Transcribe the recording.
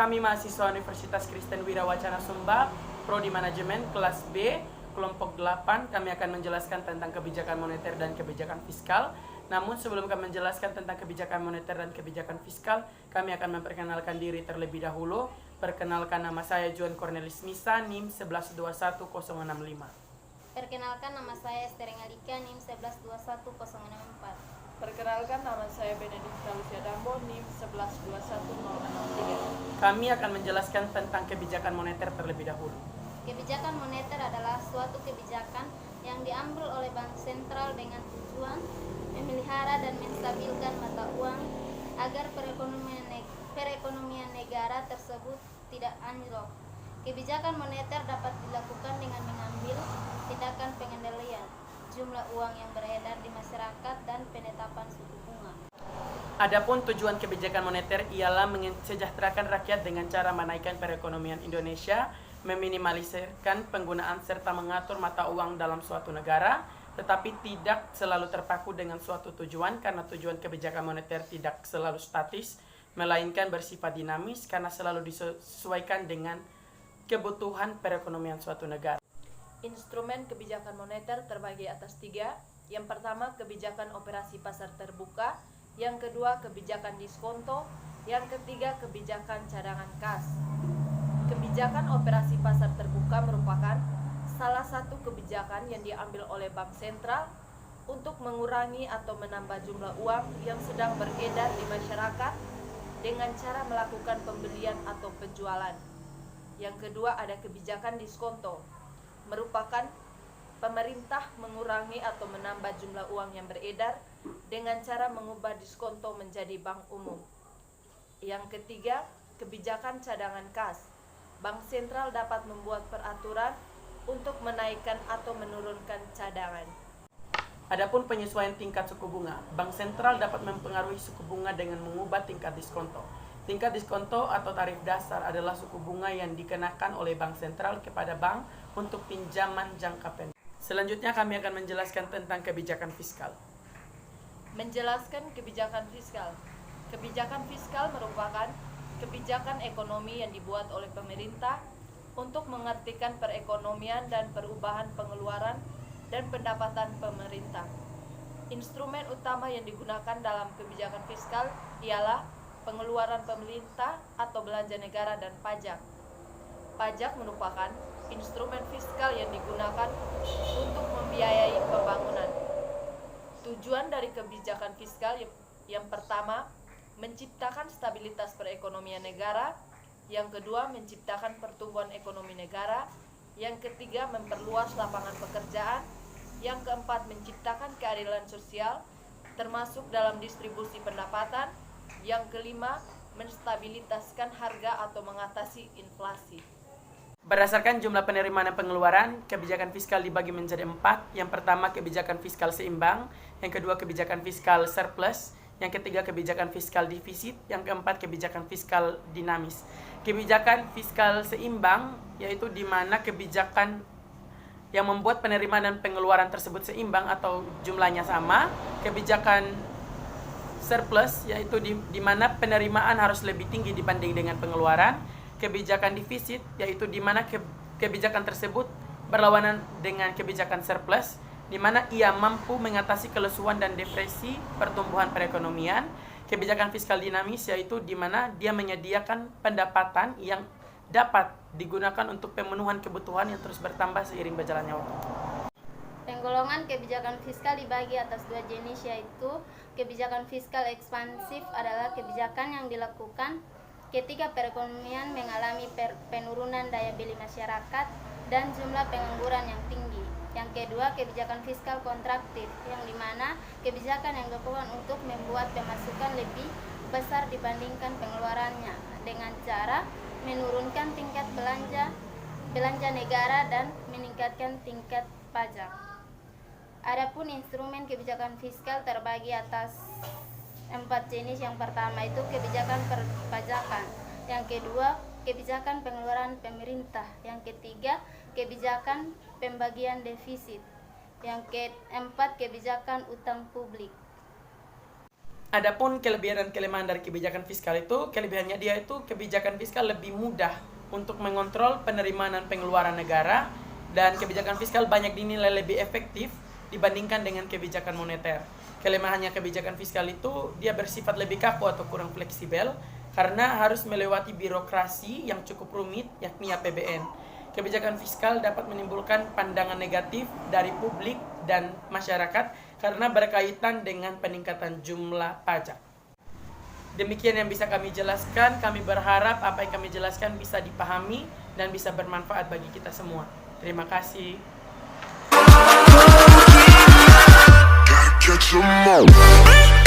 Kami mahasiswa Universitas Kristen Wirawacana Sumba, Prodi Manajemen kelas B, kelompok 8, kami akan menjelaskan tentang kebijakan moneter dan kebijakan fiskal. Namun sebelum kami menjelaskan tentang kebijakan moneter dan kebijakan fiskal, kami akan memperkenalkan diri terlebih dahulu. Perkenalkan, nama saya Juan Cornelis Misa, NIM 1121065. Perkenalkan, nama saya Estering Alika, NIM 1121064. Perkenalkan, nama saya Benedikta Lucia Dambo, NIM 1121063. Kami akan menjelaskan tentang kebijakan moneter terlebih dahulu. Kebijakan moneter adalah suatu kebijakan yang diambil oleh Bank Sentral dengan tujuan memelihara dan menstabilkan mata uang agar perekonomian negara tersebut tidak anjlok. Kebijakan moneter dapat dilakukan dengan mengambil tindakan pengendalian jumlah uang yang beredar di masyarakat dan penetapan suku bunga. Adapun tujuan kebijakan moneter ialah mensejahterakan rakyat dengan cara menaikkan perekonomian Indonesia, meminimalisirkan penggunaan serta mengatur mata uang dalam suatu negara, tetapi tidak selalu terpaku dengan suatu tujuan karena tujuan kebijakan moneter tidak selalu statis, melainkan bersifat dinamis karena selalu disesuaikan dengan kebutuhan perekonomian suatu negara. Instrumen kebijakan moneter terbagi atas 3. Yang pertama, kebijakan operasi pasar terbuka. Yang kedua, kebijakan diskonto. Yang ketiga, kebijakan cadangan kas. Kebijakan operasi pasar terbuka merupakan salah satu kebijakan yang diambil oleh Bank Sentral untuk mengurangi atau menambah jumlah uang yang sedang beredar di masyarakat dengan cara melakukan pembelian atau penjualan. Yang kedua, ada kebijakan diskonto. Merupakan pemerintah mengurangi atau menambah jumlah uang yang beredar dengan cara mengubah diskonto menjadi bank umum. Yang ketiga, kebijakan cadangan kas. Bank Sentral dapat membuat peraturan untuk menaikkan atau menurunkan cadangan. Adapun penyesuaian tingkat suku bunga, Bank Sentral dapat mempengaruhi suku bunga dengan mengubah tingkat diskonto. Tingkat diskonto atau tarif dasar adalah suku bunga yang dikenakan oleh Bank Sentral kepada bank untuk pinjaman jangka pendek. Selanjutnya kami akan menjelaskan tentang kebijakan fiskal. Menjelaskan kebijakan fiskal. Kebijakan fiskal merupakan kebijakan ekonomi yang dibuat oleh pemerintah untuk mengertikan perekonomian dan perubahan pengeluaran dan pendapatan pemerintah. Instrumen utama yang digunakan dalam kebijakan fiskal ialah pengeluaran pemerintah atau belanja negara dan pajak. Pajak merupakan instrumen fiskal yang digunakan untuk membiayai pembangunan. Tujuan dari kebijakan fiskal yang pertama, menciptakan stabilitas perekonomian negara. Yang kedua, menciptakan pertumbuhan ekonomi negara. Yang ketiga, memperluas lapangan pekerjaan. Yang keempat, menciptakan keadilan sosial, termasuk dalam distribusi pendapatan. Yang kelima, menstabilitaskan harga atau mengatasi inflasi. Berdasarkan jumlah penerimaan dan pengeluaran, kebijakan fiskal dibagi menjadi 4. Yang pertama, kebijakan fiskal seimbang. Yang kedua, kebijakan fiskal surplus. Yang ketiga, kebijakan fiskal defisit. Yang keempat, kebijakan fiskal dinamis. Kebijakan fiskal seimbang yaitu di mana kebijakan yang membuat penerimaan dan pengeluaran tersebut seimbang atau jumlahnya sama. Kebijakan surplus yaitu di mana penerimaan harus lebih tinggi dibanding dengan pengeluaran. Kebijakan defisit yaitu di mana kebijakan tersebut berlawanan dengan kebijakan surplus, di mana ia mampu mengatasi kelesuan dan depresi pertumbuhan perekonomian. Kebijakan fiskal dinamis yaitu di mana dia menyediakan pendapatan yang dapat digunakan untuk pemenuhan kebutuhan yang terus bertambah seiring berjalannya waktu. Penggolongan kebijakan fiskal dibagi atas 2 jenis, yaitu kebijakan fiskal ekspansif adalah kebijakan yang dilakukan ketika perekonomian mengalami penurunan daya beli masyarakat dan jumlah pengangguran yang tinggi. Yang kedua, kebijakan fiskal kontraktif, yang dimana kebijakan yang dilakukan untuk membuat pemasukan lebih besar dibandingkan pengeluarannya dengan cara menurunkan tingkat belanja negara dan meningkatkan tingkat pajak. Adapun instrumen kebijakan fiskal terbagi atas 4 jenis. Yang pertama itu kebijakan perpajakan. Yang kedua, kebijakan pengeluaran pemerintah. Yang ketiga, kebijakan pembagian defisit. Yang keempat, kebijakan utang publik. Adapun kelebihan dan kelemahan dari kebijakan fiskal itu, kelebihannya dia itu kebijakan fiskal lebih mudah untuk mengontrol penerimaan dan pengeluaran negara, dan kebijakan fiskal banyak dinilai lebih efektif dibandingkan dengan kebijakan moneter. Kelemahannya kebijakan fiskal itu dia bersifat lebih kaku atau kurang fleksibel karena harus melewati birokrasi yang cukup rumit, yakni APBN. Kebijakan fiskal dapat menimbulkan pandangan negatif dari publik dan masyarakat karena berkaitan dengan peningkatan jumlah pajak. Demikian yang bisa kami jelaskan. Kami berharap apa yang kami jelaskan bisa dipahami dan bisa bermanfaat bagi kita semua. Terima kasih. Catch 'em all.